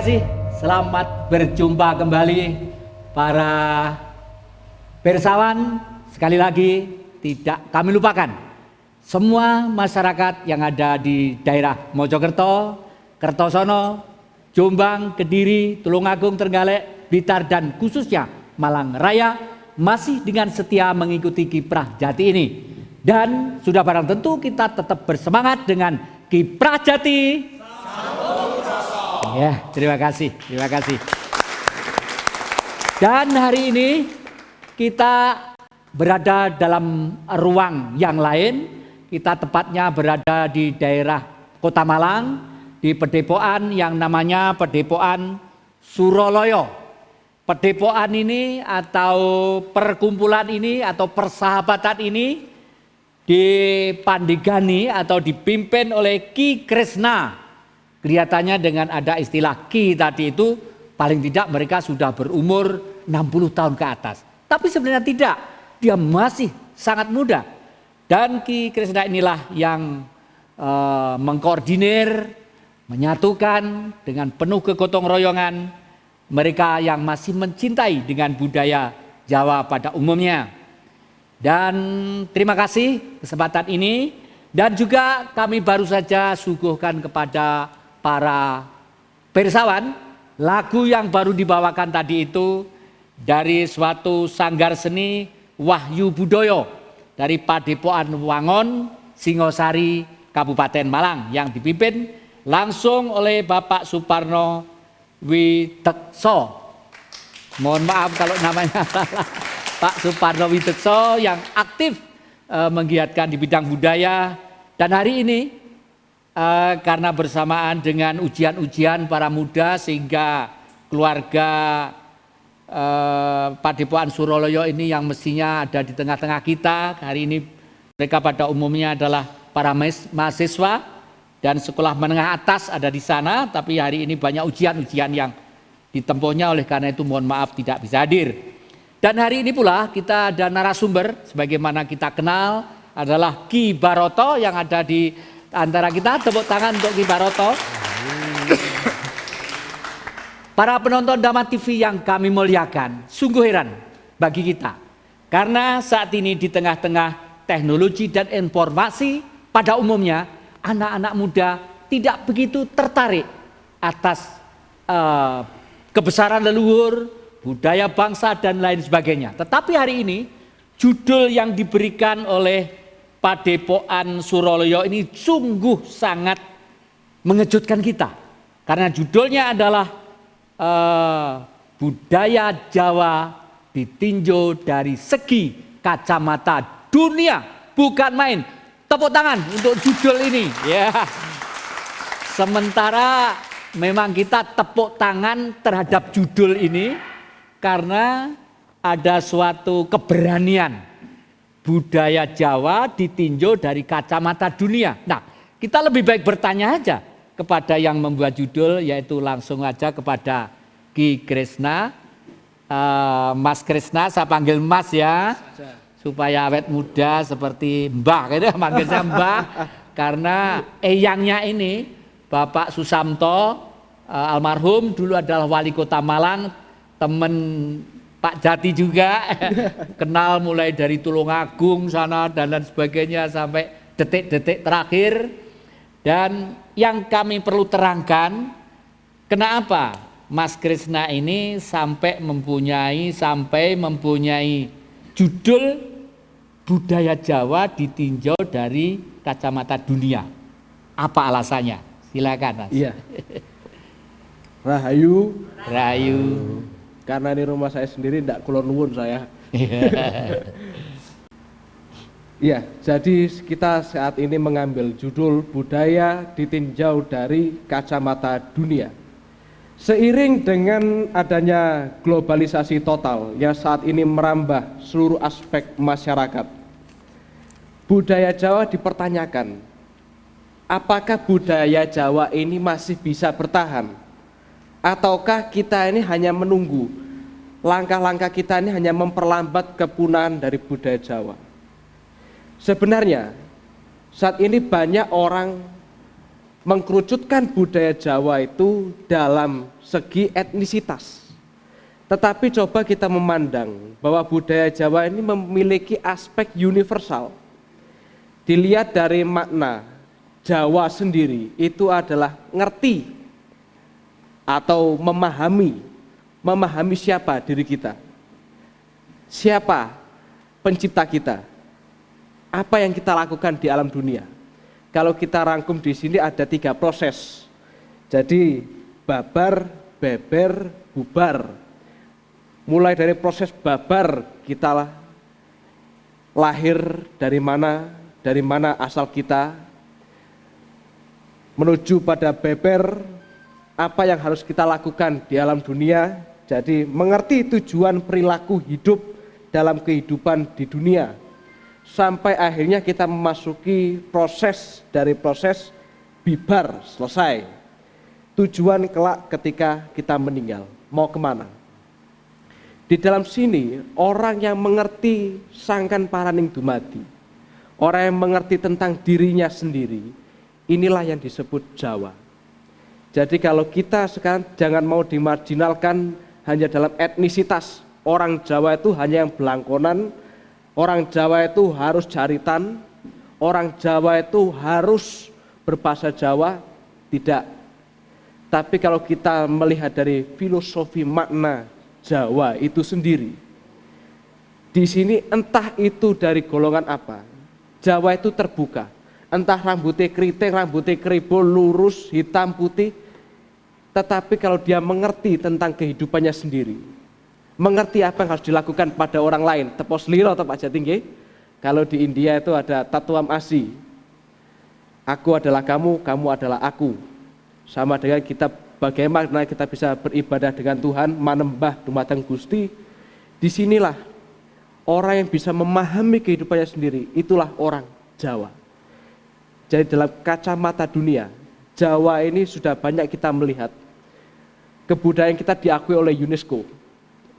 kasih. Selamat berjumpa kembali para persawan. Sekali lagi tidak kami lupakan semua masyarakat yang ada di daerah Mojokerto, Kertosono, Jombang, Kediri, Tulungagung, Trenggalek, Blitar dan khususnya Malang Raya masih dengan setia mengikuti Kiprah Jati ini. Dan sudah barang tentu kita tetap bersemangat dengan Kiprah Jati. Ya, terima kasih. Dan hari ini kita berada dalam ruang yang lain. Kita tepatnya berada di daerah Kota Malang, di Padepokan yang namanya Padepokan Suroloyo. Padepokan ini atau perkumpulan ini atau persahabatan ini dipandigani atau dipimpin oleh Ki Kresna. Kelihatannya dengan ada istilah Ki tadi itu paling tidak mereka sudah berumur 60 tahun ke atas. Tapi sebenarnya tidak, dia masih sangat muda. Dan Ki Kresna inilah yang mengkoordinir, menyatukan dengan penuh kegotong royongan mereka yang masih mencintai dengan budaya Jawa pada umumnya. Dan terima kasih kesempatan ini. Dan juga kami baru saja suguhkan kepada para persawan lagu yang baru dibawakan tadi itu dari suatu sanggar seni Wahyu Budoyo dari Padepokan Wangon, Singosari, Kabupaten Malang yang dipimpin langsung oleh Bapak Suparno Witekso. Mohon maaf kalau namanya salah. Pak Suparno Witekso yang aktif menggiatkan di bidang budaya. Dan hari ini karena bersamaan dengan ujian-ujian para muda sehingga keluarga Padepokan Suroloyo ini yang mestinya ada di tengah-tengah kita. Hari ini mereka pada umumnya adalah para mahasiswa dan sekolah menengah atas ada di sana. Tapi hari ini banyak ujian-ujian yang ditempuhnya, oleh karena itu mohon maaf tidak bisa hadir. Dan hari ini pula kita ada narasumber sebagaimana kita kenal adalah Ki Baroto yang ada di antara kita. Tepuk tangan untuk Ki Baroto. Para penonton Dhamma TV yang kami muliakan, sungguh heran bagi kita. Karena saat ini di tengah-tengah teknologi dan informasi pada umumnya, anak-anak muda tidak begitu tertarik atas kebesaran leluhur, budaya bangsa dan lain sebagainya. Tetapi hari ini judul yang diberikan oleh Padepokan Suroloyo ini sungguh sangat mengejutkan kita. Karena judulnya adalah budaya Jawa ditinjau dari segi kacamata dunia, bukan main. Tepuk tangan untuk judul ini. Ya. Sementara memang kita tepuk tangan terhadap judul ini karena ada suatu keberanian budaya Jawa ditinjau dari kacamata dunia. Nah, kita lebih baik bertanya aja kepada yang membuat judul, yaitu langsung aja kepada Ki Kresna. Mas Kresna, saya panggil Mas ya, supaya awet muda seperti Mbah, gitu, manggilnya Mbah. Karena eyangnya ini Bapak Susamto almarhum dulu adalah wali kota Malang, teman Pak Jati juga, kenal mulai dari Tulungagung sana dan lain sebagainya sampai detik-detik terakhir. Dan yang kami perlu terangkan, kenapa Mas Kresna ini sampai mempunyai judul budaya Jawa ditinjau dari kacamata dunia. Apa alasannya? Silakan Mas. Iya. Rahayu. Karena di rumah saya sendiri tidak kulon nuwun saya. Iya, jadi kita saat ini mengambil judul budaya ditinjau dari kacamata dunia. Seiring dengan adanya globalisasi total yang saat ini merambah seluruh aspek masyarakat, budaya Jawa dipertanyakan. Apakah budaya Jawa ini masih bisa bertahan? Ataukah kita ini hanya menunggu, langkah-langkah kita ini hanya memperlambat kepunahan dari budaya Jawa? Sebenarnya saat ini banyak orang mengkerucutkan budaya Jawa itu dalam segi etnisitas. Tetapi coba kita memandang bahwa budaya Jawa ini memiliki aspek universal. Dilihat dari makna Jawa sendiri itu adalah ngerti atau memahami. Memahami siapa diri kita. Siapa pencipta kita. Apa yang kita lakukan di alam dunia. Kalau kita rangkum di sini ada 3 proses. Jadi babar, beber, bubar. Mulai dari proses babar kita lahir dari mana asal kita, menuju pada beber, apa yang harus kita lakukan di alam dunia. Jadi mengerti tujuan perilaku hidup dalam kehidupan di dunia. Sampai akhirnya kita memasuki proses bibar, selesai. Tujuan kelak ketika kita meninggal, mau kemana? Di dalam sini, orang yang mengerti sangkan paraning dumadi, orang yang mengerti tentang dirinya sendiri, inilah yang disebut Jawa. Jadi kalau kita sekarang jangan mau dimarginalkan hanya dalam etnisitas. Orang Jawa itu hanya yang belangkonan, orang Jawa itu harus jaritan, orang Jawa itu harus berbahasa Jawa, tidak. Tapi kalau kita melihat dari filosofi makna Jawa itu sendiri, di sini entah itu dari golongan apa, Jawa itu terbuka. Entah rambutnya keriting, rambutnya keribol, lurus, hitam, putih, tetapi kalau dia mengerti tentang kehidupannya sendiri, mengerti apa yang harus dilakukan pada orang lain, tepos liro atau Pak Jatinggi. Kalau di India itu ada tatuam asi, aku adalah kamu, kamu adalah aku. Sama dengan kita, bagaimana kita bisa beribadah dengan Tuhan, manembah dumateng Gusti. Disinilah orang yang bisa memahami kehidupannya sendiri, itulah orang Jawa. Jadi dalam kacamata dunia, Jawa ini sudah banyak kita melihat kebudayaan kita diakui oleh UNESCO.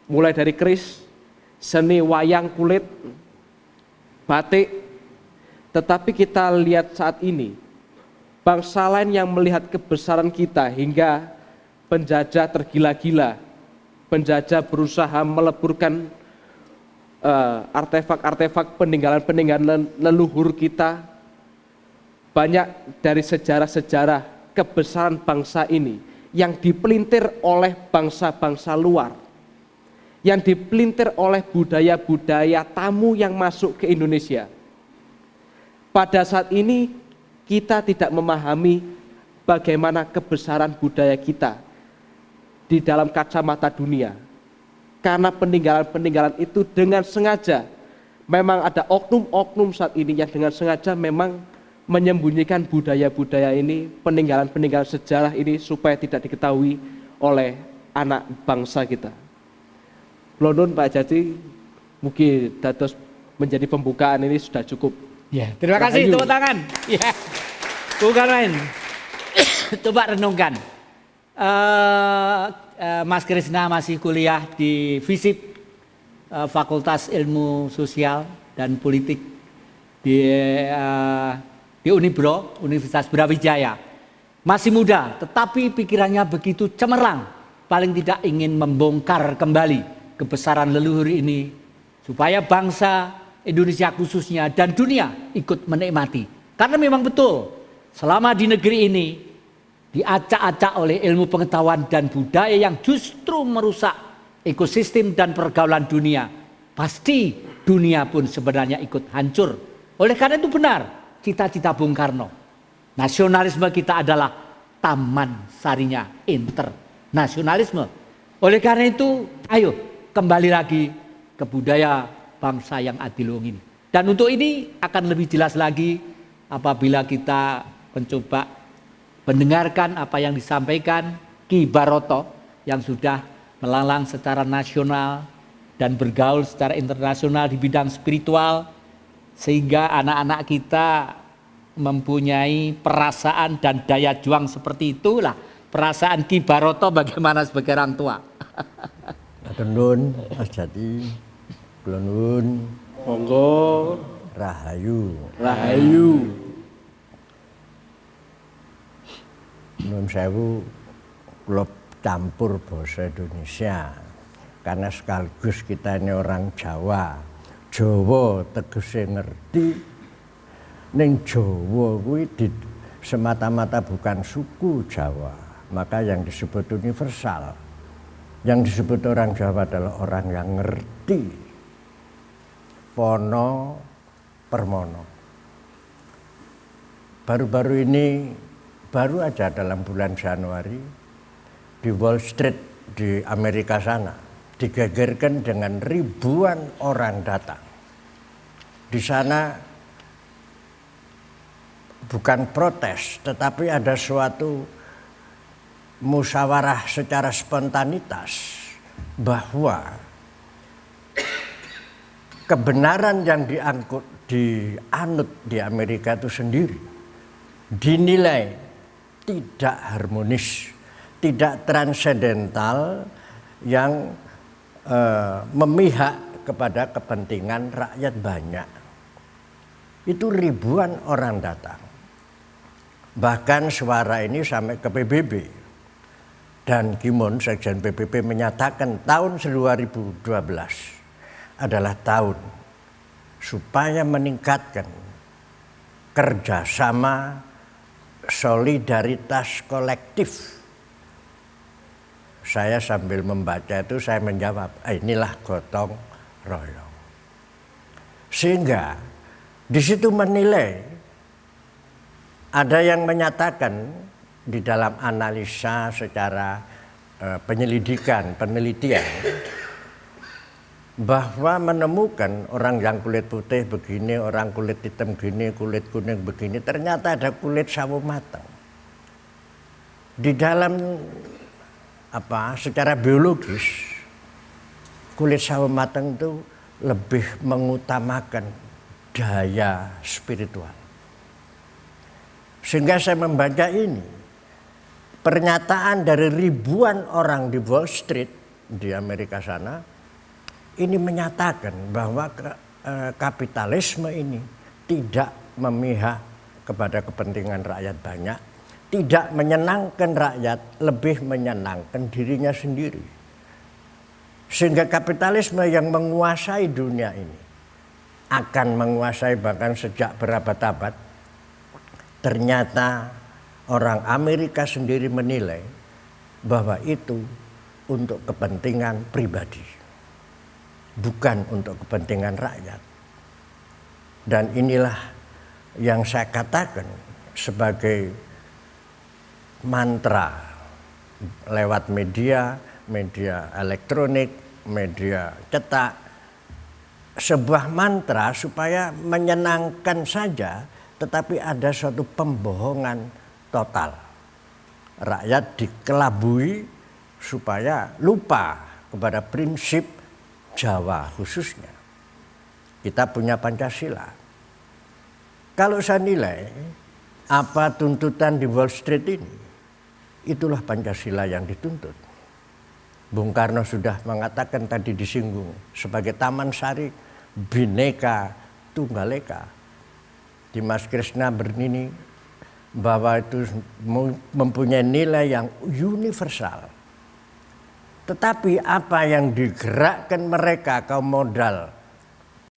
Mulai dari keris, seni wayang kulit, batik. Tetapi kita lihat saat ini, bangsa lain yang melihat kebesaran kita hingga penjajah tergila-gila, penjajah berusaha meleburkan artefak-artefak peninggalan-peninggalan leluhur kita. Banyak dari sejarah-sejarah kebesaran bangsa ini yang dipelintir oleh bangsa-bangsa luar, yang dipelintir oleh budaya-budaya tamu yang masuk ke Indonesia. Pada saat ini kita tidak memahami bagaimana kebesaran budaya kita di dalam kacamata dunia. Karena peninggalan-peninggalan itu dengan sengaja, memang ada oknum-oknum saat ini yang dengan sengaja memang menyembunyikan budaya-budaya ini, peninggalan-peninggalan sejarah ini supaya tidak diketahui oleh anak bangsa kita. London Pak Jati, mungkin dados menjadi pembukaan ini sudah cukup. Ya, terima kasih, tepuk tangan. Ya, bukan main. Coba renungkan. Mas Krisna masih kuliah di FISIP, Fakultas Ilmu Sosial dan Politik di Unibro, Universitas Brawijaya. Masih muda, tetapi pikirannya begitu cemerlang. Paling tidak ingin membongkar kembali kebesaran leluhur ini, supaya bangsa Indonesia khususnya dan dunia ikut menikmati. Karena memang betul, selama di negeri ini diacak-acak oleh ilmu pengetahuan dan budaya yang justru merusak ekosistem dan pergaulan dunia, pasti dunia pun sebenarnya ikut hancur. Oleh karena itu benar cita-cita Bung Karno, nasionalisme kita adalah taman sarinya internasionalisme. Oleh karena itu, ayo kembali lagi ke budaya bangsa yang adiluhung ini. Dan untuk ini akan lebih jelas lagi apabila kita mencoba mendengarkan apa yang disampaikan Ki Baroto yang sudah melanglang secara nasional dan bergaul secara internasional di bidang spiritual, sehingga anak-anak kita mempunyai perasaan dan daya juang seperti itulah perasaan Ki Baroto bagaimana sebagai orang tua. Matur nuwun Mas Jati. Kula nuwun. Monggo. Rahayu. Rahayu. Nun sewu kula campur basa Indonesia karena sekaligus kita ini orang Jawa. Jawa tegese ngerti, ning Jawa kuwi semata-mata bukan suku Jawa, maka yang disebut universal. Yang disebut orang Jawa adalah orang yang ngerti pono permono. Baru-baru ini, baru aja dalam bulan Januari di Wall Street di Amerika sana digegerkan dengan ribuan orang datang. Di sana bukan protes, tetapi ada suatu musyawarah secara spontanitas bahwa kebenaran yang dianut di Amerika itu sendiri dinilai tidak harmonis, tidak transendental yang memihak kepada kepentingan rakyat banyak. Itu ribuan orang datang. Bahkan suara ini sampai ke PBB. Dan Kimon, Sekjen PBB menyatakan tahun 2012 adalah tahun supaya meningkatkan kerjasama solidaritas kolektif. Saya sambil membaca itu saya menjawab, inilah gotong royong. Sehingga di situ menilai, ada yang menyatakan di dalam analisa secara penyelidikan, penelitian, bahwa menemukan orang yang kulit putih begini, orang kulit hitam begini, kulit kuning begini, ternyata ada kulit sawo matang. Di dalam secara biologis, kulit sawo matang itu lebih mengutamakan daya spiritual. Sehingga saya membaca ini, pernyataan dari ribuan orang di Wall Street di Amerika sana, ini menyatakan bahwa kapitalisme ini tidak memihak kepada kepentingan rakyat banyak, tidak menyenangkan rakyat, lebih menyenangkan dirinya sendiri. Sehingga kapitalisme yang menguasai dunia ini akan menguasai bahkan sejak berabad-abad. Ternyata orang Amerika sendiri menilai bahwa itu untuk kepentingan pribadi, bukan untuk kepentingan rakyat. Dan inilah yang saya katakan sebagai mantra lewat media elektronik, media cetak, sebuah mantra supaya menyenangkan saja, tetapi ada suatu pembohongan total. Rakyat dikelabui supaya lupa kepada prinsip Jawa khususnya. Kita punya Pancasila. Kalau saya nilai apa tuntutan di Wall Street ini, itulah Pancasila yang dituntut. Bung Karno sudah mengatakan tadi disinggung sebagai Taman Sari Bhinneka Tunggal Ika. Dimas Krishna bernini bahwa itu mempunyai nilai yang universal. Tetapi apa yang digerakkan mereka kaum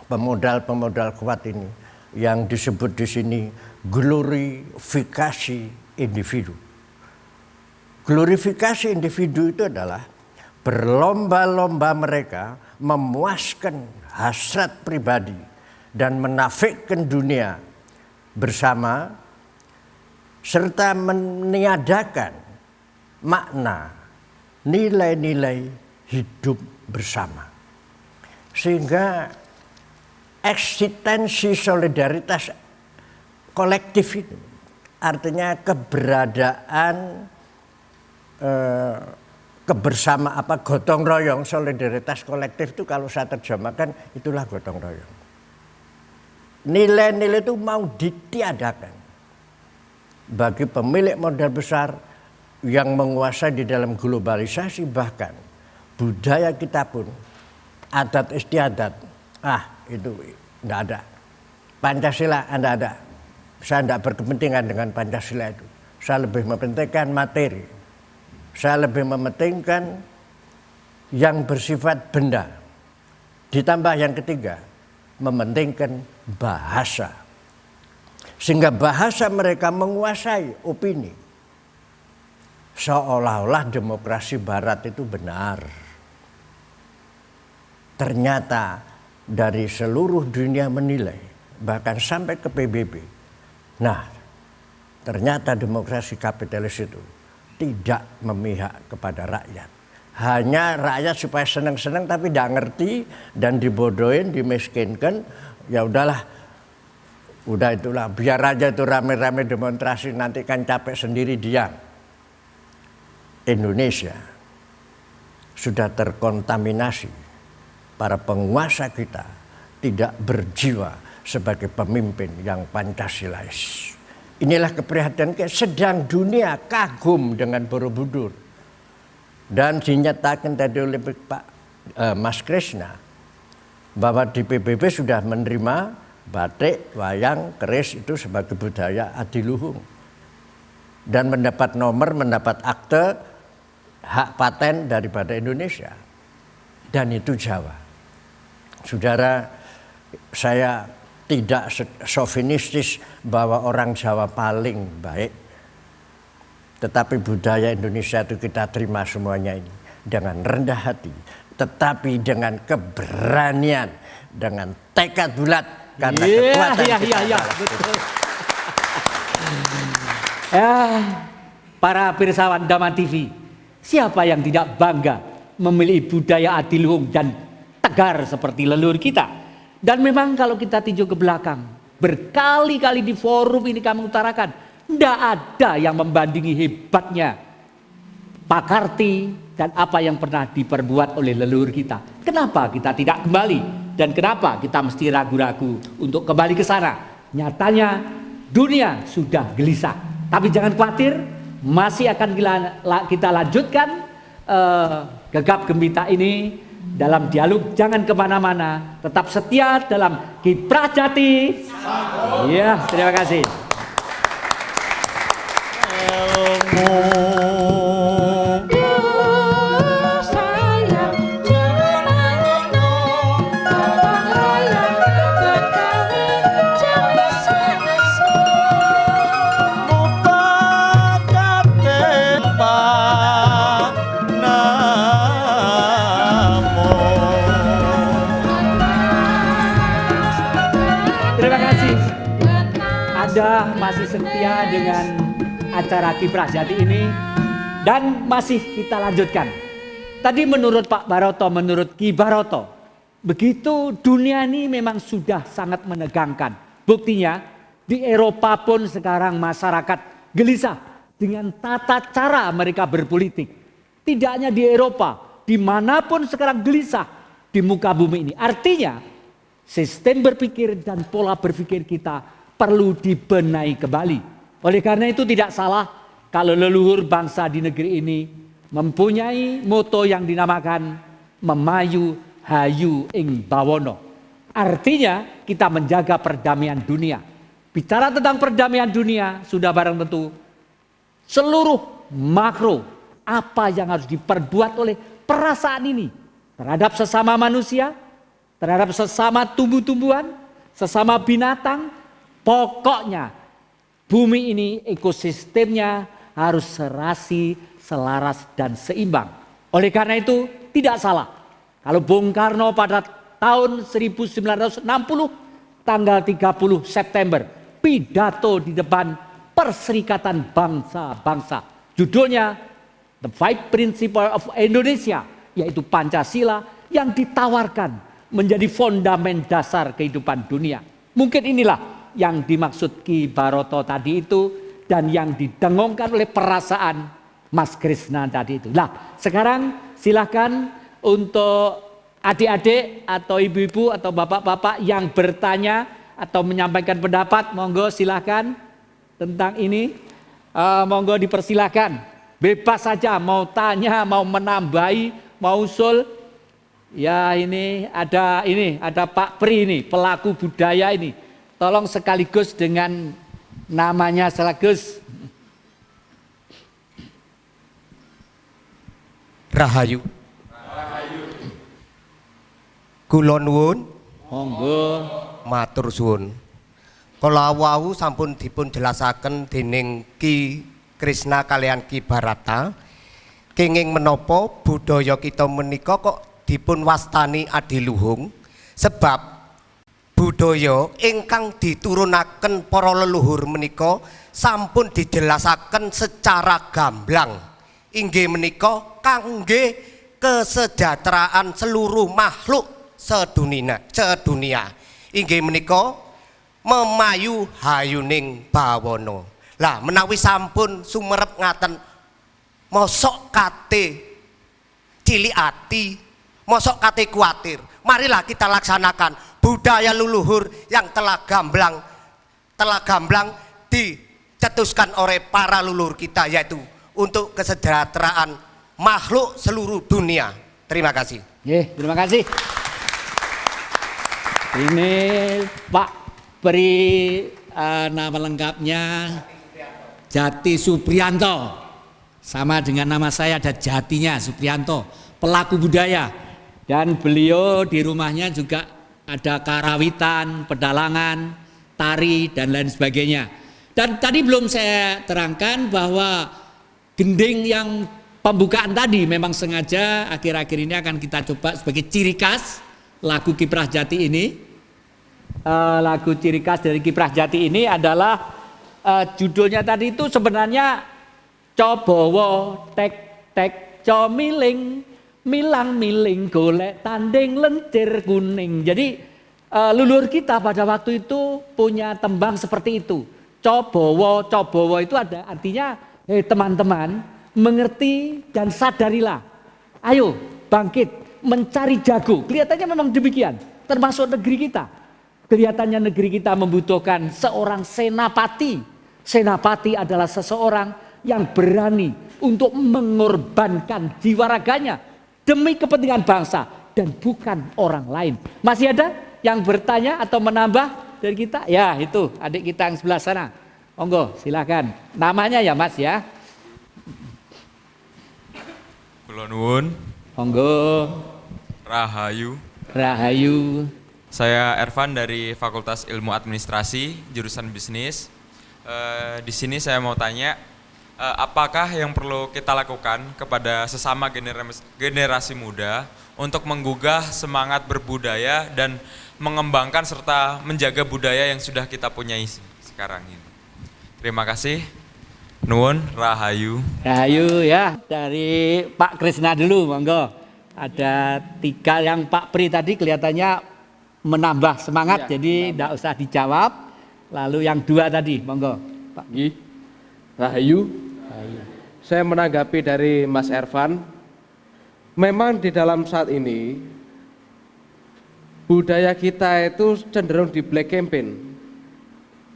pemodal kuat ini, yang disebut di sini glorifikasi individu. Glorifikasi individu itu adalah berlomba-lomba mereka memuaskan hasrat pribadi dan menafikkan dunia bersama, serta meniadakan makna nilai-nilai hidup bersama. Sehingga eksistensi solidaritas kolektif itu artinya keberadaan kebersamaan, gotong royong. Solidaritas kolektif itu kalau saya terjemahkan itulah gotong royong. Nilai-nilai itu mau ditiadakan bagi pemilik modal besar yang menguasai di dalam globalisasi. Bahkan budaya kita pun, adat istiadat, itu tidak ada. Pancasila tidak ada. Saya tidak berkepentingan dengan Pancasila itu. saya lebih mementingkan materi, saya lebih mementingkan yang bersifat benda. Ditambah yang ketiga, mementingkan bahasa. Sehingga bahasa mereka menguasai opini. Seolah-olah demokrasi barat itu benar. Ternyata dari seluruh dunia menilai, bahkan sampai ke PBB. Nah, ternyata demokrasi kapitalis itu tidak memihak kepada rakyat. Hanya rakyat supaya senang-senang tapi tidak ngerti dan dibodohin, dimiskinkan. Ya udahlah, udah itulah, biar aja itu rame-rame demonstrasi, nanti kan capek sendiri diam. Indonesia sudah terkontaminasi. Para penguasa kita tidak berjiwa sebagai pemimpin yang Pancasilais. Inilah keprihatinan kita, sedang dunia kagum dengan Borobudur. Dan dinyatakan tadi oleh Pak Mas Krishna bahwa di PBB sudah menerima batik, wayang, keris itu sebagai budaya adiluhung. Dan mendapat nomor, mendapat akte hak paten daripada Indonesia. Dan itu Jawa. Saudara, saya tidak sofinistis bahwa orang Jawa paling baik. Tetapi budaya Indonesia itu kita terima semuanya ini dengan rendah hati. Tetapi dengan keberanian, dengan tekad bulat. Karena kekuatan kita betul. Ya, para pirsawan Daman TV, siapa yang tidak bangga memilih budaya adiluhung dan tegar seperti leluhur kita? Dan memang kalau kita tinjau ke belakang, berkali-kali di forum ini kami utarakan, tidak ada yang membandingi hebatnya Pak Karti dan apa yang pernah diperbuat oleh leluhur kita. Kenapa kita tidak kembali? Dan kenapa kita mesti ragu-ragu untuk kembali ke sana? Nyatanya dunia sudah gelisah. Tapi jangan khawatir, masih akan kita lanjutkan gegap gempita ini dalam dialog. Jangan kemana-mana, tetap setia dalam Kiprah Jati. Iya, terima kasih. Anda masih setia dengan acara Kiprah Jati ini dan masih kita lanjutkan. Tadi menurut Pak Baroto, menurut Ki Baroto, begitu dunia ini memang sudah sangat menegangkan. Buktinya di Eropa pun sekarang masyarakat gelisah dengan tata cara mereka berpolitik. Tidak hanya di Eropa, dimanapun sekarang gelisah di muka bumi ini. Artinya sistem berpikir dan pola berpikir kita perlu dibenahi kembali. Oleh karena itu tidak salah kalau leluhur bangsa di negeri ini mempunyai moto yang dinamakan Memayu Hayu Ing Bawono. Artinya kita menjaga perdamaian dunia. Bicara tentang perdamaian dunia sudah barang tentu seluruh makro apa yang harus diperbuat oleh perasaan ini terhadap sesama manusia, terhadap sesama tumbuh-tumbuhan, sesama binatang. Pokoknya bumi ini ekosistemnya harus serasi, selaras dan seimbang. Oleh karena itu tidak salah kalau Bung Karno pada tahun 1960 tanggal 30 September pidato di depan Perserikatan Bangsa-Bangsa. Judulnya The Five Principles of Indonesia, yaitu Pancasila yang ditawarkan menjadi fondamen dasar kehidupan dunia. Mungkin inilah yang dimaksud Ki Baroto tadi itu dan yang didengungkan oleh perasaan Mas Krishna tadi itu. Nah, sekarang silakan untuk adik-adik atau ibu-ibu atau bapak-bapak yang bertanya atau menyampaikan pendapat, monggo silakan tentang ini. Monggo dipersilakan. Bebas saja mau tanya, mau menambahi, mau usul. Ya ini ada Pak Pri ini, pelaku budaya ini. Tolong sekaligus dengan namanya sekaligus. Rahayu. Kula nuwun, Monggo. matur suwun. Kala wau sampun dipun jelasaken dening Ki Krishna kalian Ki Barata. Kenging menapa budaya kita menika kok dipun wastani adiluhung, sebab budaya ingkang diturunaken para leluhur menika sampun dijelasaken secara gamblang. Inggih menika kangge kesejahteraan seluruh makhluk sedunia. Inggih menika memayu hayuning bawana. Lah menawi sampun sumerep ngaten, mosok kate cilik ati, mosok kate kuatir. Marilah kita laksanakan budaya leluhur yang telah gamblang dicetuskan oleh para leluhur kita, yaitu untuk kesejahteraan makhluk seluruh dunia. Terima kasih. Terima kasih. Ini Pak beri nama lengkapnya Jati Supriyanto. Sama dengan nama saya ada jatinya, Supriyanto, pelaku budaya. Dan beliau di rumahnya juga ada karawitan, pedalangan, tari, dan lain sebagainya. Dan tadi belum saya terangkan bahwa gending yang pembukaan tadi memang sengaja akhir-akhir ini akan kita coba sebagai ciri khas lagu Kiprah Jati ini. Lagu ciri khas dari Kiprah Jati ini adalah judulnya tadi itu sebenarnya Cobowo tek tek comiling milang miling golek tanding lencir kuning. Jadi leluhur kita pada waktu itu punya tembang seperti itu. Cobowo itu ada artinya teman-teman mengerti dan sadarilah. Ayo bangkit mencari jago. Kelihatannya memang demikian. Termasuk negeri kita. Kelihatannya negeri kita membutuhkan seorang senapati. Senapati adalah seseorang yang berani untuk mengorbankan jiwa raganya demi kepentingan bangsa dan bukan orang lain. Masih ada yang bertanya atau menambah dari kita? Ya, itu adik kita yang sebelah sana. Monggo, silakan. Namanya ya, Mas ya. Kula nuwun. Monggo. Rahayu. Rahayu. Saya Ervan dari Fakultas Ilmu Administrasi, jurusan bisnis. Di sini saya mau tanya, apakah yang perlu kita lakukan kepada sesama generasi muda untuk menggugah semangat berbudaya dan mengembangkan serta menjaga budaya yang sudah kita punyai sekarang ini. Terima kasih. Nuwun, Rahayu. Rahayu ya, dari Pak Krishna dulu, monggo. Ada 3 yang Pak Pri tadi kelihatannya menambah semangat, ya, jadi tidak usah dijawab. Lalu yang 2 tadi, monggo. Pak. Rahayu. Saya menanggapi dari Mas Ervan. Memang di dalam saat ini budaya kita itu cenderung di black campaign.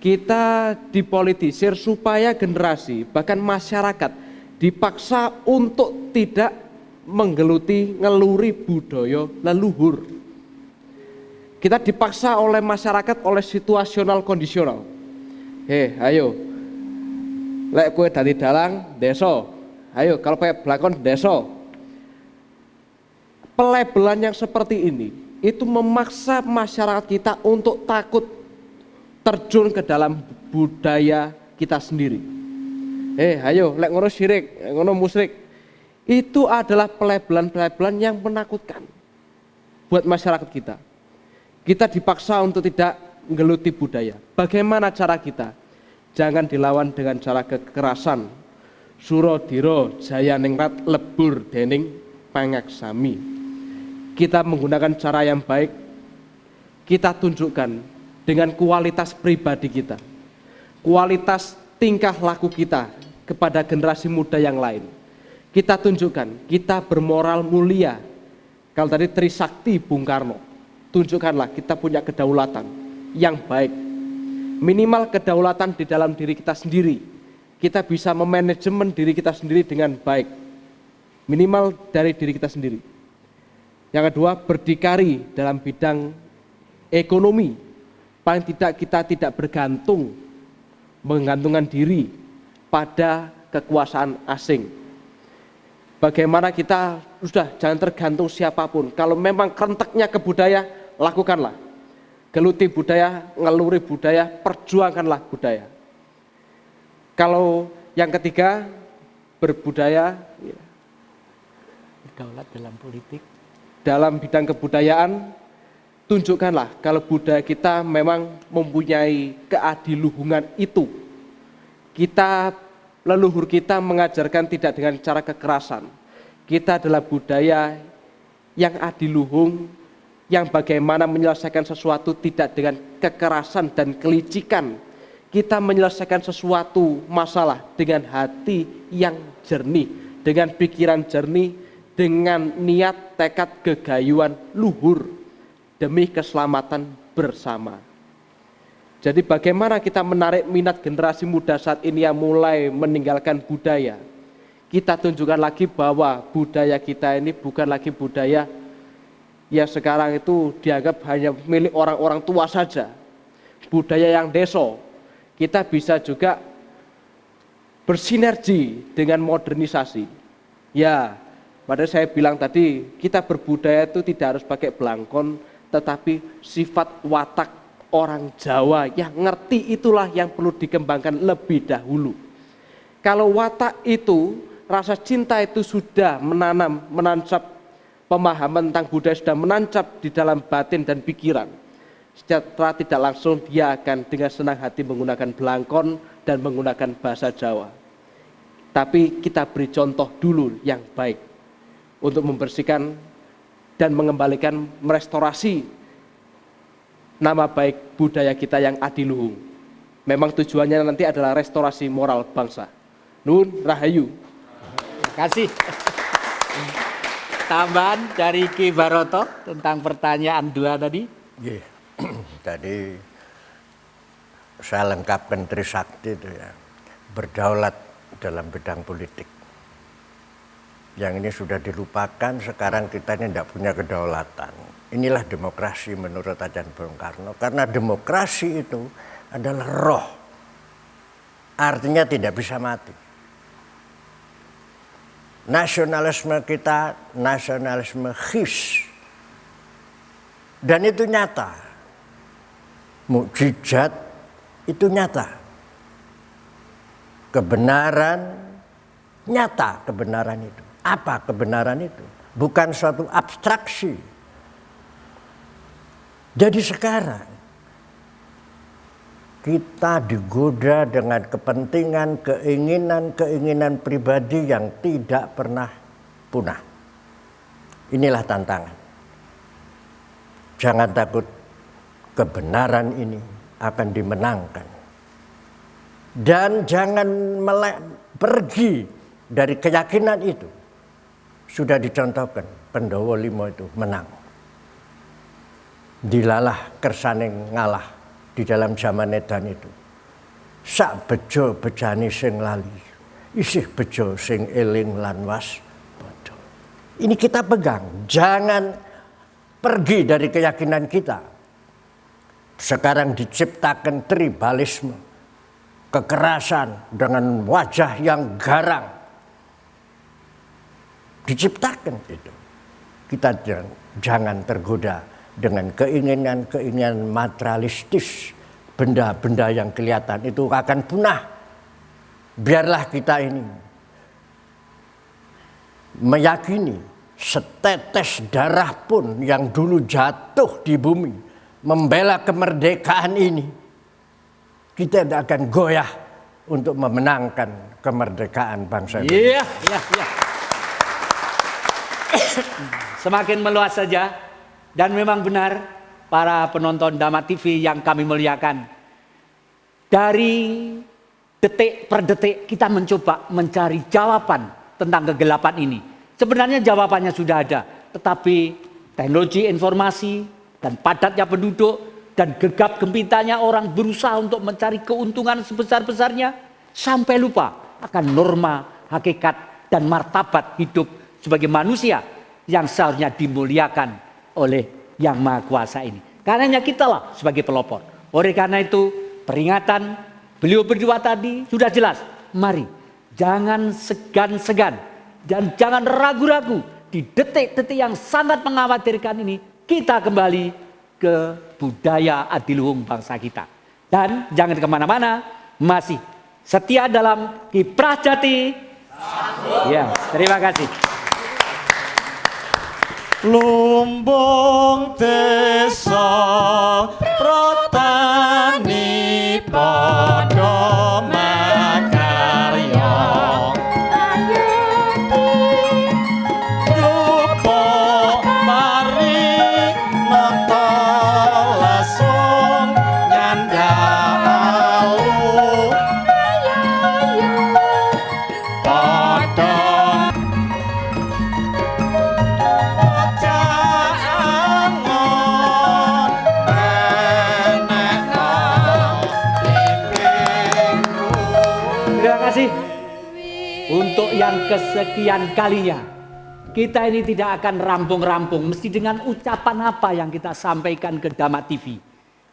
Kita dipolitisir supaya generasi bahkan masyarakat dipaksa untuk tidak menggeluti ngeluri budaya leluhur. Kita dipaksa oleh masyarakat oleh situasional kondisional. Ayo. Lek kowe dadi dalang desa. Ayo kalau kayak belakon desa. Pelabelan yang seperti ini itu memaksa masyarakat kita untuk takut terjun ke dalam budaya kita sendiri. Ayo lek ngono syirik, ngono musyrik. Itu adalah pelabelan-pelabelan yang menakutkan buat masyarakat kita. Kita dipaksa untuk tidak menggeluti budaya. Bagaimana cara kita? Jangan dilawan dengan cara kekerasan. Surodiro jaya ningrat lebur dening pangaksami. Kita menggunakan cara yang baik. Kita tunjukkan dengan kualitas pribadi kita. Kualitas tingkah laku kita kepada generasi muda yang lain. Kita tunjukkan, kita bermoral mulia. Kalau tadi Trisakti Bung Karno. Tunjukkanlah kita punya kedaulatan yang baik. Minimal kedaulatan di dalam diri kita sendiri. Kita bisa memanajemen diri kita sendiri dengan baik. Minimal dari diri kita sendiri. Yang kedua, berdikari dalam bidang ekonomi. Paling tidak kita tidak menggantungkan diri pada kekuasaan asing. bagaimana kita sudah jangan tergantung siapapun. Kalau memang kerenteknya ke budaya, lakukanlah. Geluti budaya, ngeluri budaya, perjuangkanlah budaya. Kalau yang ketiga, berbudaya, Berdaulat dalam politik. dalam bidang kebudayaan, tunjukkanlah kalau budaya kita memang mempunyai keadiluhungan itu. Leluhur kita mengajarkan tidak dengan cara kekerasan. Kita adalah budaya yang adiluhung, yang bagaimana menyelesaikan sesuatu tidak dengan kekerasan dan kelicikan. Kita menyelesaikan sesuatu masalah dengan hati yang jernih, dengan pikiran jernih, dengan niat, tekad, kegayuhan luhur demi keselamatan bersama. Jadi bagaimana kita menarik minat generasi muda saat ini yang mulai meninggalkan budaya. Kita tunjukkan lagi bahwa budaya kita ini bukan lagi budaya yang sekarang itu dianggap hanya milik orang-orang tua saja. Budaya yang deso, kita bisa juga bersinergi dengan modernisasi. Ya, pada saya bilang tadi, kita berbudaya itu tidak harus pakai belangkon, tetapi sifat watak orang Jawa yang ngerti itulah yang perlu dikembangkan lebih dahulu. Kalau watak itu, rasa cinta itu sudah menancap pemahaman tentang budaya, sudah menancap di dalam batin dan pikiran. Secara tidak langsung dia akan dengan senang hati menggunakan belangkon dan menggunakan bahasa Jawa. Tapi kita beri contoh dulu yang baik untuk membersihkan dan mengembalikan, merestorasi nama baik budaya kita yang adiluhung. Memang tujuannya nanti adalah restorasi moral bangsa. Nun Rahayu. Terima kasih. Tambahan dari Ki Baroto tentang pertanyaan 2 tadi. Tadi saya lengkapkan Trisakti itu ya, berdaulat dalam bidang politik. Yang ini sudah dilupakan, sekarang kita ini tidak punya kedaulatan. Inilah demokrasi menurut ajaran Bung Karno, karena demokrasi itu adalah roh, artinya tidak bisa mati. Nasionalisme kita, nasionalisme khis. Dan itu nyata. Mukjizat itu nyata. Kebenaran nyata, kebenaran itu. Apa kebenaran itu? Bukan suatu abstraksi. Jadi sekarang kita digoda dengan kepentingan, keinginan pribadi yang tidak pernah punah. Inilah tantangan. Jangan takut, kebenaran ini akan dimenangkan. Dan jangan pergi dari keyakinan itu. Sudah dicontohkan, Pandhawa 5 itu menang. Dilalah kersane ngalah. Di dalam zaman edan itu, sak bejo bejani sing lali, isih bejo sing eling lan waspada. Ini kita pegang, jangan pergi dari keyakinan kita. Sekarang diciptakan tribalisme, kekerasan dengan wajah yang garang. Diciptakan itu. Kita jangan tergoda dengan keinginan materialistis, benda-benda yang kelihatan itu akan punah. Biarlah kita ini meyakini setetes darah pun yang dulu jatuh di bumi membela kemerdekaan ini, kita tidak akan goyah untuk memenangkan kemerdekaan bangsa Indonesia. Iya. Semakin meluas saja. Dan memang benar para penonton Dhamma TV yang kami muliakan. Dari detik per detik kita mencoba mencari jawaban tentang kegelapan ini. Sebenarnya jawabannya sudah ada. Tetapi teknologi informasi dan padatnya penduduk dan gegap gempitanya orang berusaha untuk mencari keuntungan sebesar-besarnya. Sampai lupa akan norma, hakikat dan martabat hidup sebagai manusia yang seharusnya dimuliakan oleh Yang Maha Kuasa ini. Karenanya kitalah sebagai pelopor. Oleh karena itu peringatan beliau berdua tadi sudah jelas. Mari jangan segan-segan Dan jangan ragu-ragu, di detik-detik yang sangat mengkhawatirkan ini, kita kembali ke budaya adiluhung bangsa kita. Dan jangan kemana-mana, masih setia dalam Kiprah Jati. Ya, terima kasih. Lumbung desa protani padha makarya rupa mari nata lasung nyandalu padha Terima kasih. Untuk yang kesekian kalinya, kita ini tidak akan rampung-rampung, mesti dengan ucapan apa yang kita sampaikan ke Dhamma TV.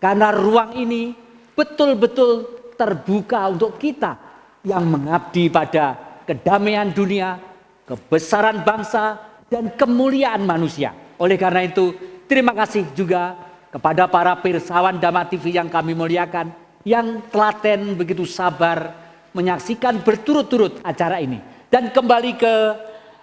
Karena ruang ini betul-betul terbuka untuk kita yang mengabdi pada kedamaian dunia, kebesaran bangsa, dan kemuliaan manusia. Oleh karena itu, terima kasih juga kepada para pirsawan Dhamma TV yang kami muliakan, yang telaten begitu sabar menyaksikan berturut-turut acara ini. Dan kembali ke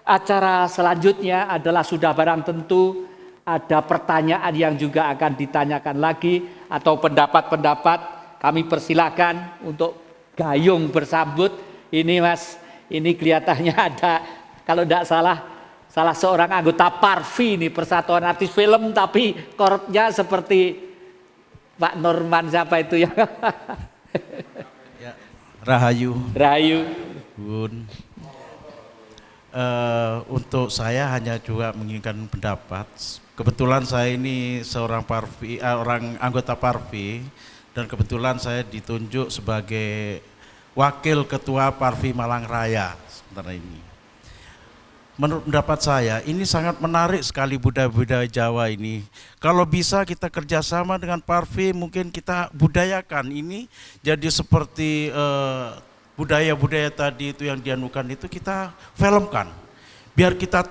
acara selanjutnya adalah sudah barang tentu ada pertanyaan yang juga akan ditanyakan lagi atau pendapat-pendapat. Kami persilahkan untuk gayung bersambut. Ini Mas, ini kelihatannya ada, kalau tidak salah seorang anggota Parvi ini, Persatuan Artis Film, tapi korupnya seperti Pak Norman siapa itu ya? Rahayu Bun. Untuk saya hanya juga menginginkan pendapat. Kebetulan saya ini seorang Parvi, orang anggota Parvi, dan kebetulan saya ditunjuk sebagai wakil ketua Parvi Malang Raya sementara ini. Menurut pendapat saya, ini sangat menarik sekali budaya-budaya Jawa ini. Kalau bisa kita kerjasama dengan Parvi, mungkin kita budayakan ini jadi seperti budaya-budaya tadi itu yang dianukan itu kita filmkan. Biar kita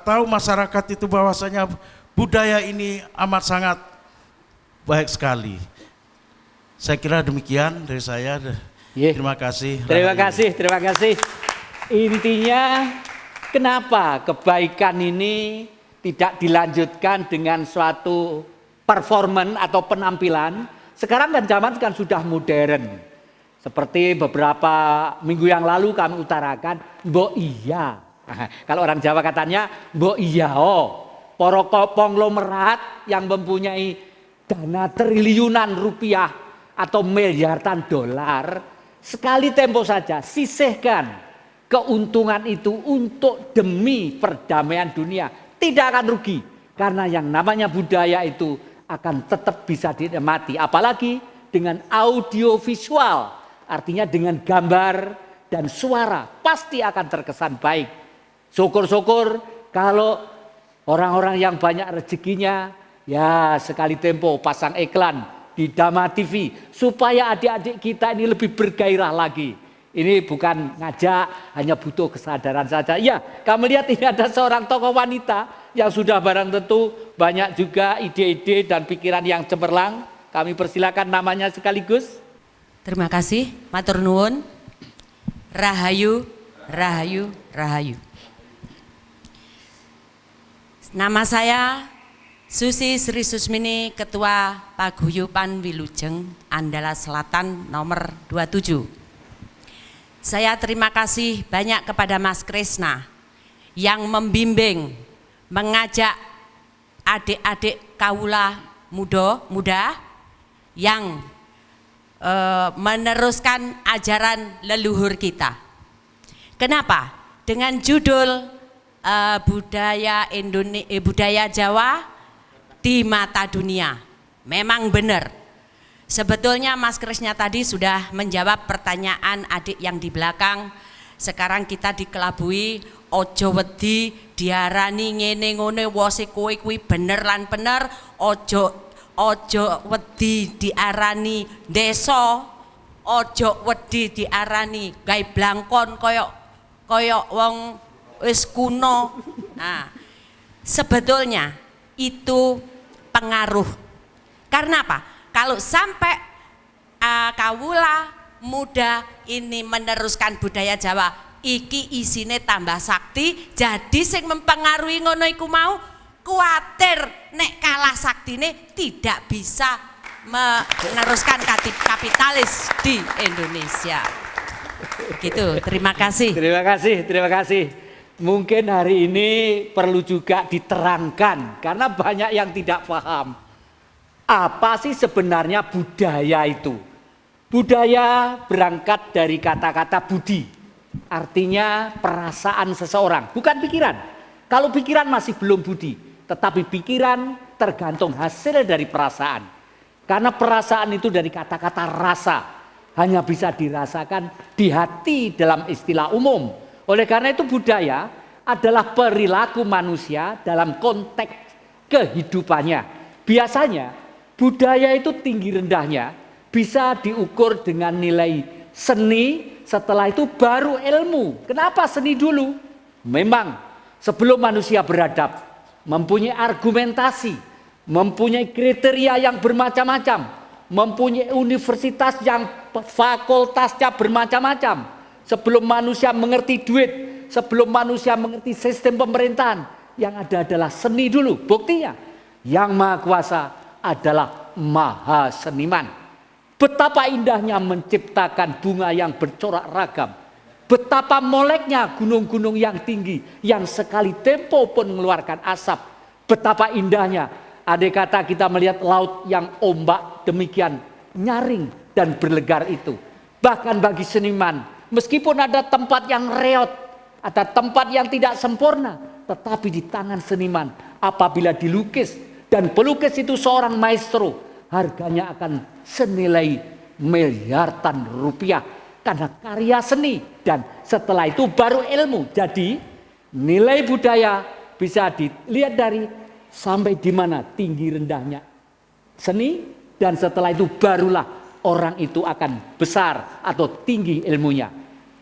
tahu masyarakat itu bahwasanya budaya ini amat sangat baik sekali. Saya kira demikian dari saya. Terima kasih. Terima kasih. Intinya kenapa kebaikan ini tidak dilanjutkan dengan suatu performan atau penampilan. Sekarang kan zaman kan sudah modern. Seperti beberapa minggu yang lalu kami utarakan, mbok iya. Kalau orang Jawa katanya mbok iya para konglomerat yang mempunyai dana triliunan rupiah atau miliaran dolar, sekali tempo saja sisihkan keuntungan itu untuk demi perdamaian dunia, tidak akan rugi. Karena yang namanya budaya itu akan tetap bisa dinikmati. Apalagi dengan audio visual, artinya dengan gambar dan suara, pasti akan terkesan baik. Syukur-syukur kalau orang-orang yang banyak rezekinya, ya sekali tempo pasang iklan di Dhamma TV, supaya adik-adik kita ini lebih bergairah lagi. Ini bukan ngajak, hanya butuh kesadaran saja. Ya, kami lihat ini ada seorang tokoh wanita yang sudah barang tentu banyak juga ide-ide dan pikiran yang cemerlang. Kami persilakan namanya sekaligus. Terima kasih, matur nuwun. Rahayu. Nama saya Susi Sri Susmini, Ketua Paguyuban Wilujeng, Andala Selatan nomor 27. Saya terima kasih banyak kepada Mas Krisna yang membimbing, mengajak adik-adik kaula muda yang meneruskan ajaran leluhur kita. Kenapa? Dengan judul budaya Jawa di mata dunia. Memang benar. Sebetulnya Mas Krisna tadi sudah menjawab pertanyaan adik yang di belakang. Sekarang kita dikelabui ojo wedi diarani ngene ngone wose kowe kuwi bener lan bener, ojo wedi diarani desa, ojo wedi diarani gawe blangkon koyok koyok wong wis kuno. Nah, sebetulnya itu pengaruh. Karena apa? Kalau sampai kawula muda ini meneruskan budaya Jawa, iki isine tambah sakti, jadi sing mempengaruhi ngono iku mau kuatir nek kalah saktine tidak bisa meneruskan kapitalis di Indonesia. Gitu, terima kasih. Terima kasih, terima kasih. Mungkin hari ini perlu juga diterangkan karena banyak yang tidak paham. Apa sih sebenarnya budaya itu? Budaya berangkat dari kata-kata budi. Artinya perasaan seseorang, bukan pikiran. Kalau pikiran masih belum budi, tetapi pikiran tergantung hasil dari perasaan. Karena perasaan itu dari kata-kata rasa, hanya bisa dirasakan di hati dalam istilah umum. Oleh karena itu budaya adalah perilaku manusia dalam konteks kehidupannya. Biasanya budaya itu tinggi rendahnya bisa diukur dengan nilai seni, setelah itu baru ilmu. Kenapa seni dulu? Memang sebelum manusia beradab, mempunyai argumentasi, mempunyai kriteria yang bermacam-macam, mempunyai universitas yang fakultasnya bermacam-macam. Sebelum manusia mengerti duit, sebelum manusia mengerti sistem pemerintahan, yang ada adalah seni dulu. Buktinya, yang maha kuasa adalah maha seniman. Betapa indahnya menciptakan bunga yang bercorak ragam. Betapa moleknya gunung-gunung yang tinggi, yang sekali tempo pun mengeluarkan asap. Betapa indahnya, andai kata kita melihat laut yang ombak demikian nyaring dan berlegar itu. Bahkan bagi seniman, meskipun ada tempat yang reot, ada tempat yang tidak sempurna, tetapi di tangan seniman apabila dilukis dan pelukis itu seorang maestro, harganya akan senilai miliaran rupiah karena karya seni, dan setelah itu baru ilmu. Jadi nilai budaya bisa dilihat dari sampai di mana tinggi rendahnya seni, dan setelah itu barulah orang itu akan besar atau tinggi ilmunya.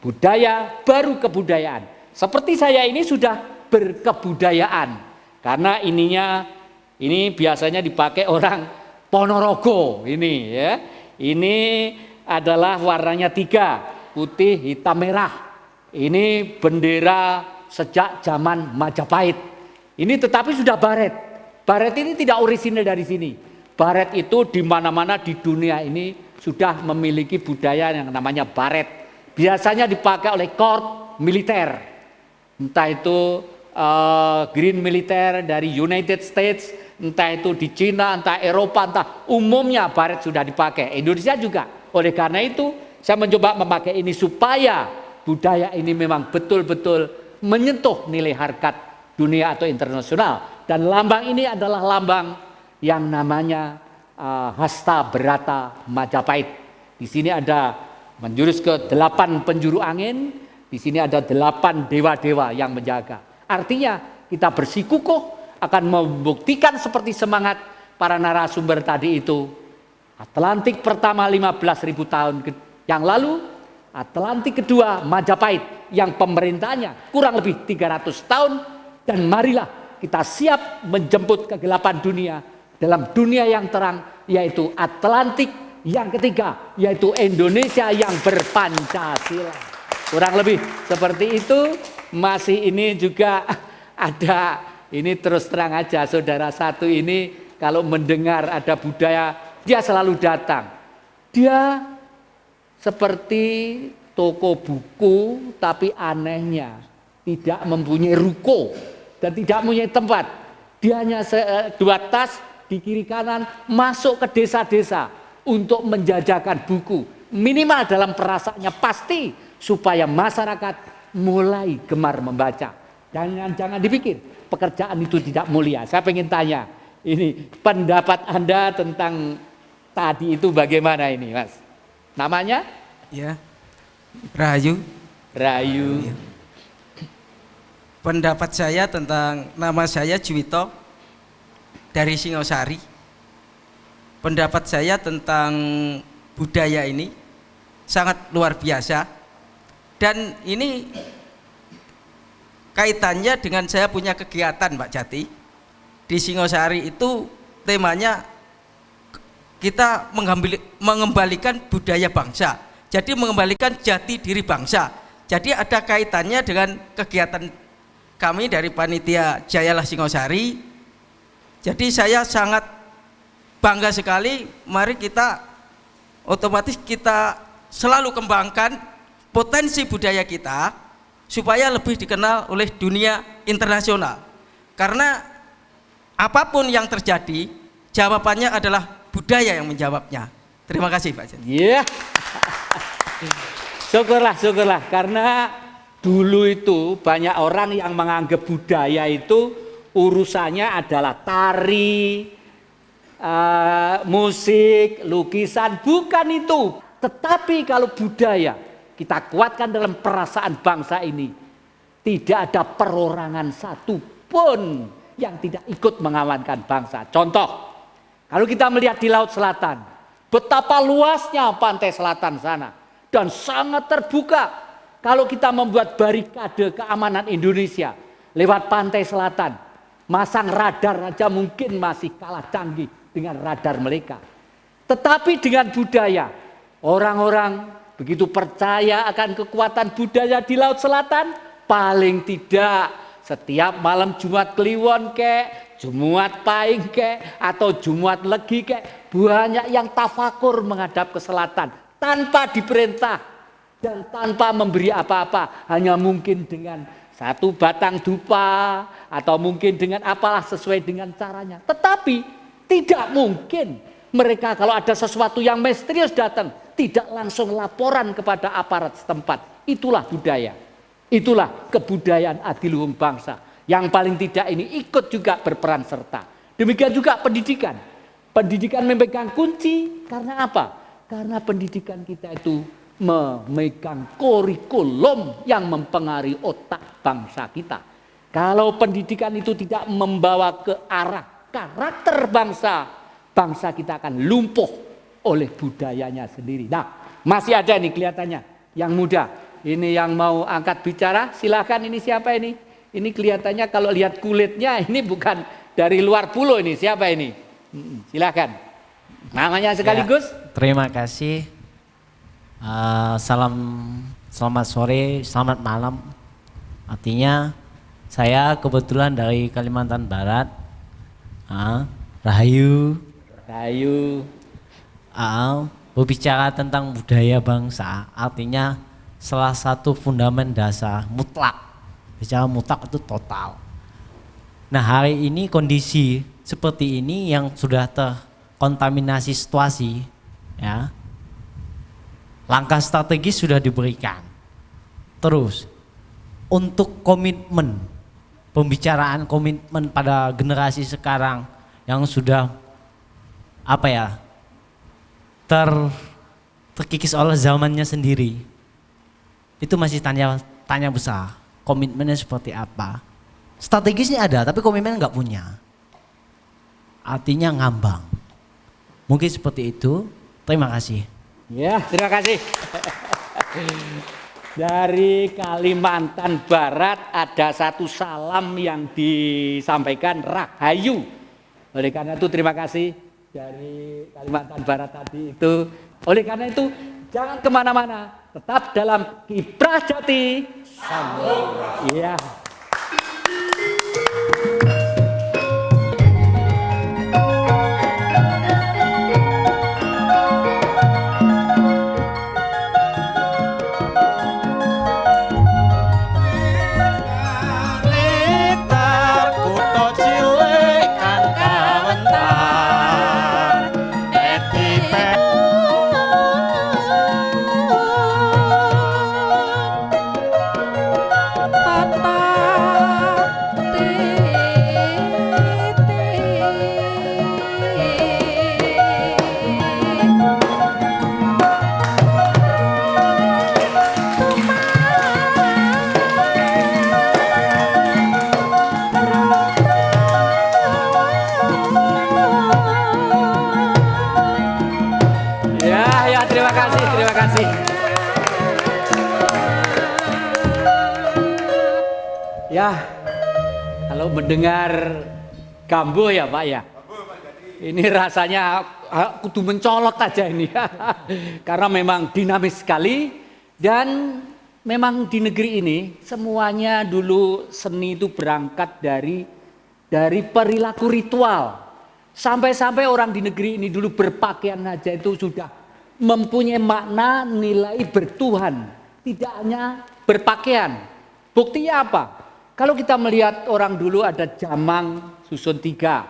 Budaya baru kebudayaan. Seperti saya ini sudah berkebudayaan karena ini biasanya dipakai orang Ponorogo ini ya. Ini adalah warnanya 3, putih, hitam, merah. Ini bendera sejak zaman Majapahit. Ini tetapi sudah baret. Baret ini tidak orisinal dari sini. Baret itu di mana-mana di dunia ini sudah memiliki budaya yang namanya baret. Biasanya dipakai oleh korps militer, entah itu green militer dari United States, entah itu di Cina, entah Eropa, entah umumnya baret sudah dipakai. Indonesia juga. Oleh karena itu saya mencoba memakai ini supaya budaya ini memang betul-betul menyentuh nilai harkat dunia atau internasional. Dan lambang ini adalah lambang yang namanya Hasta Berata Majapahit. Di sini ada menjurus ke 8 penjuru angin, di sini ada 8 dewa-dewa yang menjaga. Artinya kita bersikukuh akan membuktikan seperti semangat para narasumber tadi itu. Atlantik pertama 15.000 tahun yang lalu, Atlantik kedua Majapahit yang pemerintahnya kurang lebih 300 tahun, dan marilah kita siap menjemput kegelapan dunia dalam dunia yang terang, yaitu Atlantik yang ketiga, yaitu Indonesia yang berpancasila. Kurang lebih seperti itu. Masih ini juga ada, ini terus terang aja, saudara satu ini kalau mendengar ada budaya, dia selalu datang. Dia seperti toko buku, tapi anehnya tidak mempunyai ruko dan tidak mempunyai tempat. Dia hanya 2 tas di kiri kanan, masuk ke desa-desa untuk menjajakan buku. Minimal dalam perasaannya pasti supaya masyarakat mulai gemar membaca. Jangan dipikir pekerjaan itu tidak mulia. Saya pengen tanya, ini pendapat Anda tentang tadi itu bagaimana ini, Mas? Namanya? Ya, Rahayu. Rahayu. Ya. Pendapat saya tentang, nama saya Juwito dari Singosari. Pendapat saya tentang budaya ini sangat luar biasa, dan ini kaitannya dengan saya punya kegiatan Pak Jati di Singosari itu temanya kita mengembalikan budaya bangsa, jadi mengembalikan jati diri bangsa. Jadi ada kaitannya dengan kegiatan kami dari Panitia Jayalah Singosari. Jadi saya sangat bangga sekali, mari kita otomatis kita selalu kembangkan potensi budaya kita supaya lebih dikenal oleh dunia internasional. Karena apapun yang terjadi, jawabannya adalah budaya yang menjawabnya. Terima kasih Pak Jati. Iya. Syukurlah, karena dulu itu banyak orang yang menganggap budaya itu urusannya adalah tari, musik, lukisan, bukan itu. Tetapi kalau budaya kita kuatkan dalam perasaan bangsa ini, tidak ada perorangan satupun yang tidak ikut mengamankan bangsa. Contoh, kalau kita melihat di Laut Selatan, betapa luasnya pantai selatan sana dan sangat terbuka. Kalau kita membuat barikade keamanan Indonesia lewat pantai selatan, masang radar aja mungkin masih kalah canggih dengan radar mereka. Tetapi dengan budaya, orang-orang begitu percaya akan kekuatan budaya di Laut Selatan, paling tidak setiap malam Jumat Kliwon kek, Jumat Pahing kek, atau Jumat Legi kek, banyak yang tafakur menghadap ke selatan tanpa diperintah dan tanpa memberi apa-apa, hanya mungkin dengan satu batang dupa atau mungkin dengan apalah sesuai dengan caranya. Tetapi tidak mungkin mereka kalau ada sesuatu yang misterius datang tidak langsung laporan kepada aparat setempat. Itulah budaya, itulah kebudayaan adiluhung bangsa yang paling tidak ini ikut juga berperan serta. Demikian juga pendidikan. Pendidikan memegang kunci karena apa? Karena pendidikan kita itu memegang kurikulum yang mempengaruhi otak bangsa kita. Kalau pendidikan itu tidak membawa ke arah karakter bangsa, bangsa kita akan lumpuh oleh budayanya sendiri. Nah, masih ada nih kelihatannya yang muda. Ini yang mau angkat bicara, silakan. Ini siapa ini? Ini kelihatannya kalau lihat kulitnya ini bukan dari luar pulau ini. Siapa ini? Silakan. Namanya sekaligus. Ya, terima kasih. Selamat sore, selamat malam. Artinya saya kebetulan dari Kalimantan Barat. Rahayu. Berbicara tentang budaya bangsa, artinya salah satu fundamen dasar mutlak. Bicara mutlak itu total. Nah, hari ini kondisi seperti ini yang sudah terkontaminasi situasi, ya. Langkah strategis sudah diberikan. Terus untuk komitmen, pembicaraan komitmen pada generasi sekarang yang sudah terkikis oleh zamannya sendiri, itu masih tanya besar. Komitmennya seperti apa? Strategisnya ada, tapi komitmen nggak punya. Artinya ngambang. Mungkin seperti itu. Terima kasih. Ya, terima kasih. Dari Kalimantan Barat ada satu salam yang disampaikan Rahayu. Oleh karena itu terima kasih dari Kalimantan Barat tadi itu. Oleh karena itu jangan kemana-mana, tetap dalam Kiprah Jati. Iya. Tata Ya, kalau mendengar Gambo ya Pak ya, ini rasanya kudu mencolot aja ini. Karena memang dinamis sekali dan memang di negeri ini semuanya dulu seni itu berangkat dari perilaku ritual. Sampai-sampai orang di negeri ini dulu berpakaian aja itu sudah mempunyai makna nilai bertuhan, tidak hanya berpakaian. Buktinya apa? Kalau kita melihat orang dulu ada jamang susun tiga,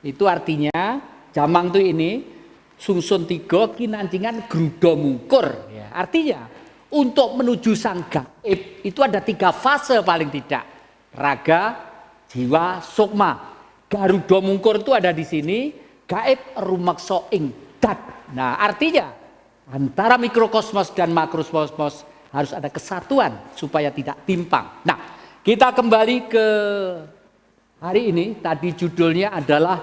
itu artinya jamang itu ini susun tiga kinancingan grudo mungkur. Ya, artinya untuk menuju sang gaib itu ada 3 fase paling tidak, raga, jiwa, sukma. Garuda mungkur itu ada di sini, gaib rumaksa ing dat. Nah, artinya antara mikrokosmos dan makrokosmos harus ada kesatuan supaya tidak timpang. Nah, kita kembali ke hari ini. Tadi judulnya adalah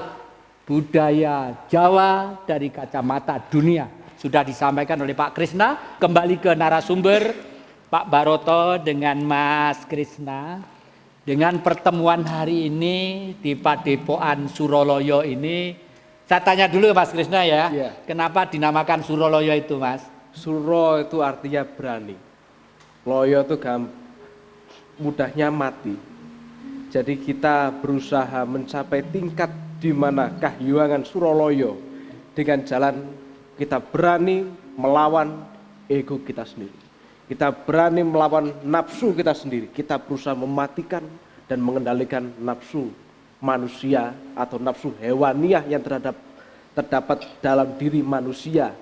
budaya Jawa dari kacamata dunia. Sudah disampaikan oleh Pak Krisna. Kembali ke narasumber Pak Baroto dengan Mas Krisna. Dengan pertemuan hari ini di Padepokan Suroloyo ini, saya tanya dulu Mas Krisna ya, kenapa dinamakan Suroloyo itu Mas? Suro itu artinya berani, loyo itu mudahnya mati. Jadi kita berusaha mencapai tingkat di mana Kahiyuangan Suroloyo dengan jalan kita berani melawan ego kita sendiri. Kita berani melawan nafsu kita sendiri. Kita berusaha mematikan dan mengendalikan nafsu manusia atau nafsu hewaniah yang terdapat dalam diri manusia.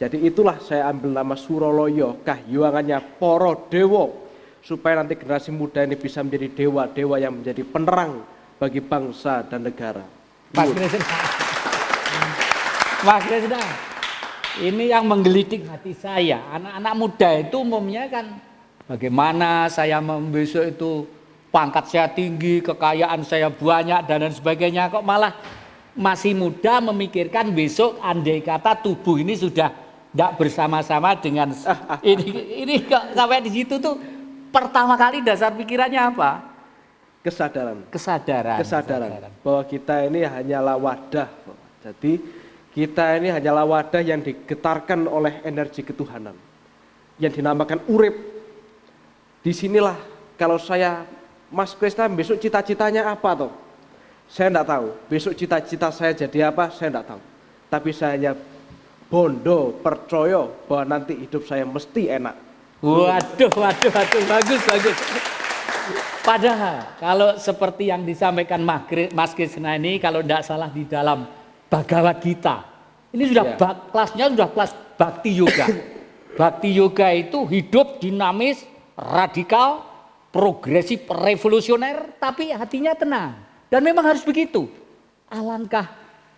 Jadi itulah saya ambil nama Suroloyo, Kahiyuangannya Poro Dewo, supaya nanti generasi muda ini bisa menjadi dewa-dewa yang menjadi penerang bagi bangsa dan negara. Mas Krisna, ini yang menggelitik hati saya. Anak-anak muda itu umumnya kan bagaimana saya besok itu pangkat saya tinggi, kekayaan saya banyak dan lain sebagainya. Kok malah masih muda memikirkan besok andai kata tubuh ini sudah tidak bersama-sama dengan ini kok sampai di situ tuh pertama kali dasar pikirannya apa? Kesadaran bahwa kita ini hanyalah wadah. Jadi kita ini hanyalah wadah yang digetarkan oleh energi ketuhanan yang dinamakan urip. Disinilah kalau saya, Mas Krisna, besok cita-citanya apa toh? Saya enggak tahu. Besok cita-cita saya jadi apa? Saya enggak tahu. Tapi saya hanya bondo percaya bahwa nanti hidup saya mesti enak. Waduh, bagus. Padahal kalau seperti yang disampaikan Mas Krisna ini, kalau tidak salah di dalam Bhagavad Gita, ini sudah kelasnya sudah kelas Bhakti Yoga. Bhakti Yoga itu hidup dinamis, radikal, progresif, revolusioner, tapi hatinya tenang. Dan memang harus begitu. Alangkah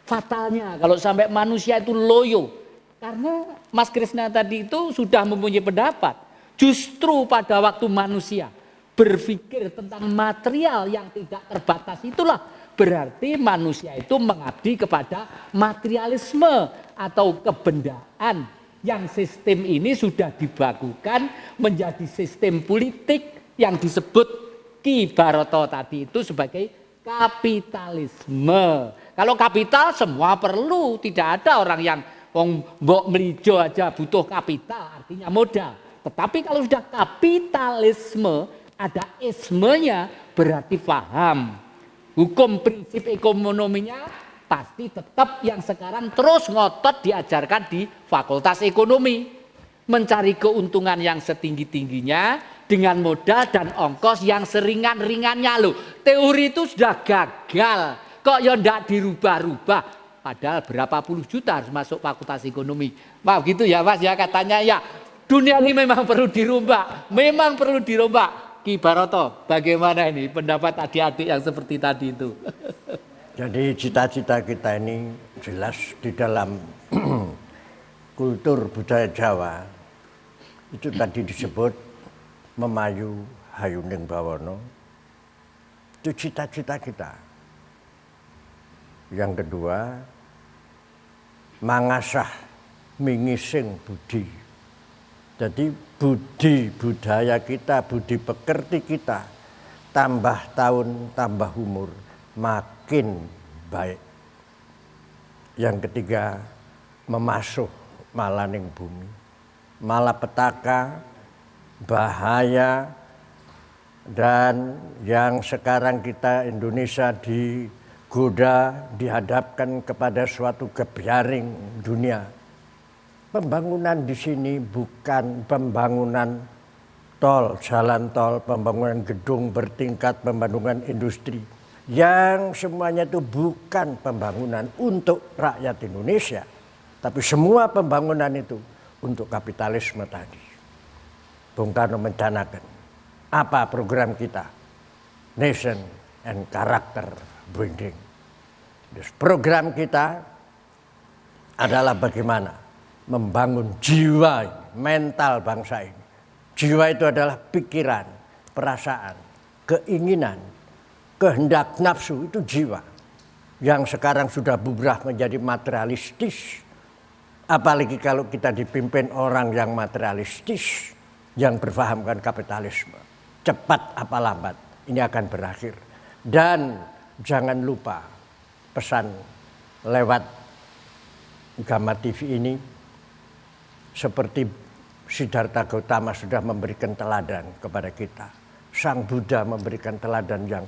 fatalnya kalau sampai manusia itu loyo. Karena Mas Krisna tadi itu sudah mempunyai pendapat. Justru pada waktu manusia berpikir tentang material yang tidak terbatas itulah berarti manusia itu mengabdi kepada materialisme atau kebendaan yang sistem ini sudah dibakukan menjadi sistem politik yang disebut Ki Baroto tadi itu sebagai kapitalisme. Kalau kapital semua perlu, tidak ada orang yang mbok melijo aja butuh kapital, artinya modal. Tetapi kalau sudah kapitalisme ada ismenya berarti paham. Hukum prinsip ekonominya pasti tetap yang sekarang terus ngotot diajarkan di Fakultas Ekonomi. Mencari keuntungan yang setinggi-tingginya dengan modal dan ongkos yang seringan-ringannya loh. Teori itu sudah gagal. Kok ya ndak dirubah-rubah. Padahal berapa puluh juta harus masuk Fakultas Ekonomi. Maaf gitu ya Mas ya, katanya ya dunia ini memang perlu dirubah. Memang perlu dirubah. Ki Baroto, bagaimana ini pendapat adik-adik yang seperti tadi itu? Jadi cita-cita kita ini jelas di dalam kultur budaya Jawa itu tadi disebut memayu hayuning bawono. Itu cita-cita kita. Yang kedua, mangasah mingising budi. Jadi budi budaya kita, budi pekerti kita tambah tahun, tambah umur, makin baik. Yang ketiga, memasuh malaning bumi. Malapetaka, bahaya, dan yang sekarang kita Indonesia digoda, dihadapkan kepada suatu gebyaring dunia. Pembangunan di sini bukan pembangunan tol, jalan tol, pembangunan gedung bertingkat, pembangunan industri. Yang semuanya itu bukan pembangunan untuk rakyat Indonesia. Tapi semua pembangunan itu untuk kapitalisme tadi. Bung Karno mencanangkan, apa program kita? Nation and Character Building. Terus program kita adalah bagaimana membangun jiwa, mental bangsa ini. Jiwa itu adalah pikiran, perasaan, keinginan, kehendak nafsu, itu jiwa. Yang sekarang sudah berubah menjadi materialistis. Apalagi kalau kita dipimpin orang yang materialistis, yang berfahamkan kapitalisme. Cepat apa lambat, ini akan berakhir. Dan jangan lupa pesan lewat Gama TV ini, seperti Siddhartha Gautama sudah memberikan teladan kepada kita. Sang Buddha memberikan teladan yang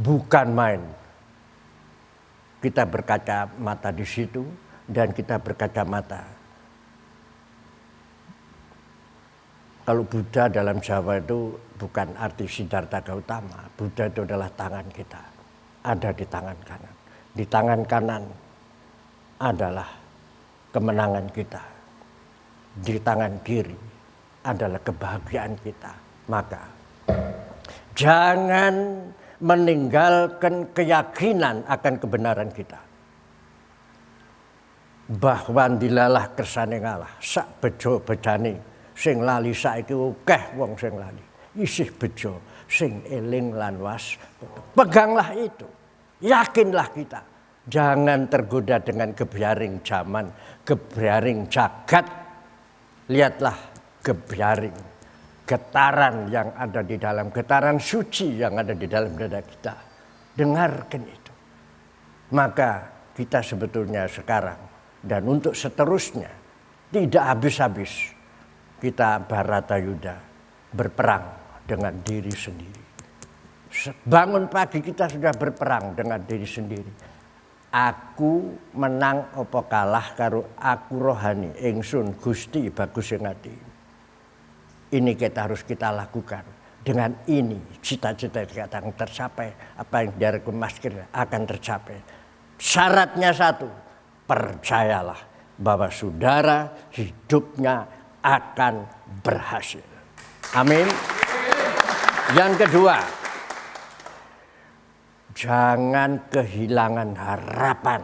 bukan main. Kita berkaca mata di situ dan kita berkaca mata. Kalau Buddha dalam Jawa itu bukan arti Siddhartha Gautama. Buddha itu adalah tangan kita. Ada di tangan kanan. Di tangan kanan adalah kemenangan kita. Di tangan kiri adalah kebahagiaan kita. Maka jangan meninggalkan keyakinan akan kebenaran kita. Bahwa dilalah kersane ngalah, sak bejo bejane, sing lali saiki akeh wong sing lali. Isih bejo, sing eling lan was. Peganglah itu, yakinlah kita. Jangan tergoda dengan gebyaring zaman, gebyaring jagat. Lihatlah gebyaring, getaran yang ada di dalam, getaran suci yang ada di dalam dada kita. Dengarkan itu. Maka kita sebetulnya sekarang dan untuk seterusnya tidak habis-habis kita Bharatayuda berperang dengan diri sendiri. Bangun pagi kita sudah berperang dengan diri sendiri. Aku menang opo kalah karo aku rohani ingsun Gusti bagus sing ati. Ini harus kita lakukan. Dengan ini cita-cita kita akan tercapai. Apa yang diharapkan Mas Kir akan tercapai. Syaratnya satu, percayalah bahwa saudara hidupnya akan berhasil. Amin. Yang kedua, jangan kehilangan harapan.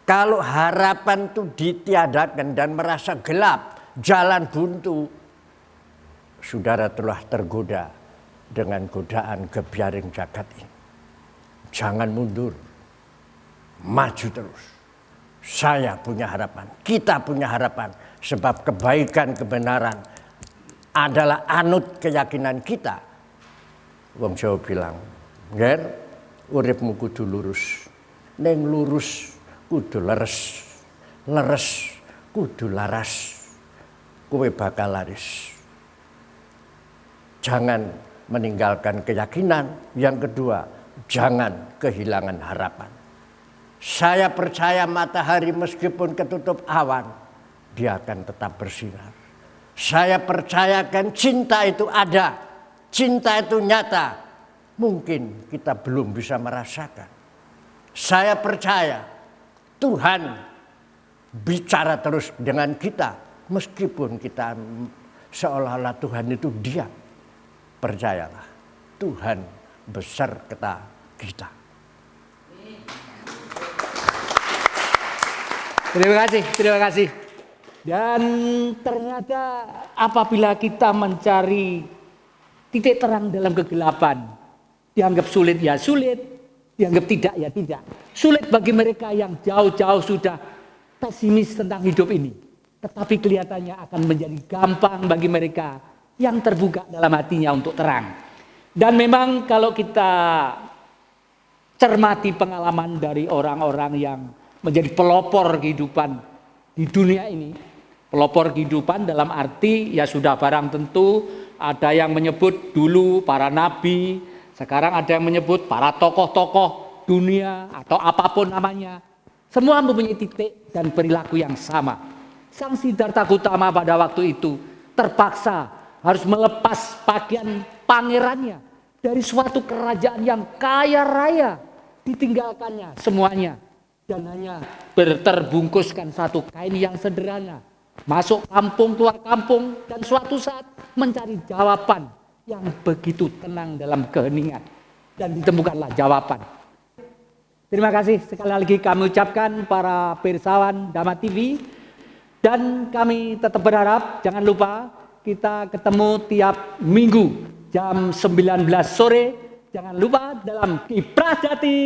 Kalau harapan itu ditiadakan dan merasa gelap, jalan buntu, saudara telah tergoda dengan godaan gebyaring jagat ini. Jangan mundur, maju terus. Saya punya harapan, kita punya harapan, sebab kebaikan kebenaran adalah anut keyakinan kita. Wong Jawa bilang, Ger, uripmu kudu lurus. Neng lurus kudu leres. Leres kudu laras. Kowe bakal laris. Jangan meninggalkan keyakinan. Yang kedua, jangan kehilangan harapan. Saya percaya matahari meskipun ketutup awan, dia akan tetap bersinar. Saya percayakan cinta itu ada. Cinta itu nyata. Mungkin kita belum bisa merasakan. Saya percaya Tuhan bicara terus dengan kita. Meskipun kita seolah-olah Tuhan itu diam. Percayalah Tuhan beserta kita. Terima kasih. Dan ternyata apabila kita mencari titik terang dalam kegelapan, dianggap sulit ya sulit, dianggap tidak ya tidak. Sulit bagi mereka yang jauh-jauh sudah pesimis tentang hidup ini. Tetapi kelihatannya akan menjadi gampang bagi mereka yang terbuka dalam hatinya untuk terang. Dan memang kalau kita cermati pengalaman dari orang-orang yang menjadi pelopor kehidupan di dunia ini, pelopor kehidupan dalam arti ya sudah barang tentu, ada yang menyebut dulu para nabi, sekarang ada yang menyebut para tokoh-tokoh dunia atau apapun namanya. Semua mempunyai titik dan perilaku yang sama. Sang Siddhartha Gautama pada waktu itu terpaksa harus melepas pakaian pangerannya dari suatu kerajaan yang kaya raya, ditinggalkannya semuanya dan hanya terbungkuskan satu kain yang sederhana. Masuk kampung, keluar kampung, dan suatu saat mencari jawaban yang begitu tenang dalam keheningan. Dan ditemukanlah jawaban. Terima kasih sekali lagi kami ucapkan para pirsawan Dhamma TV. Dan kami tetap berharap, jangan lupa kita ketemu tiap minggu jam 19 sore. Jangan lupa dalam Kiprah Jati.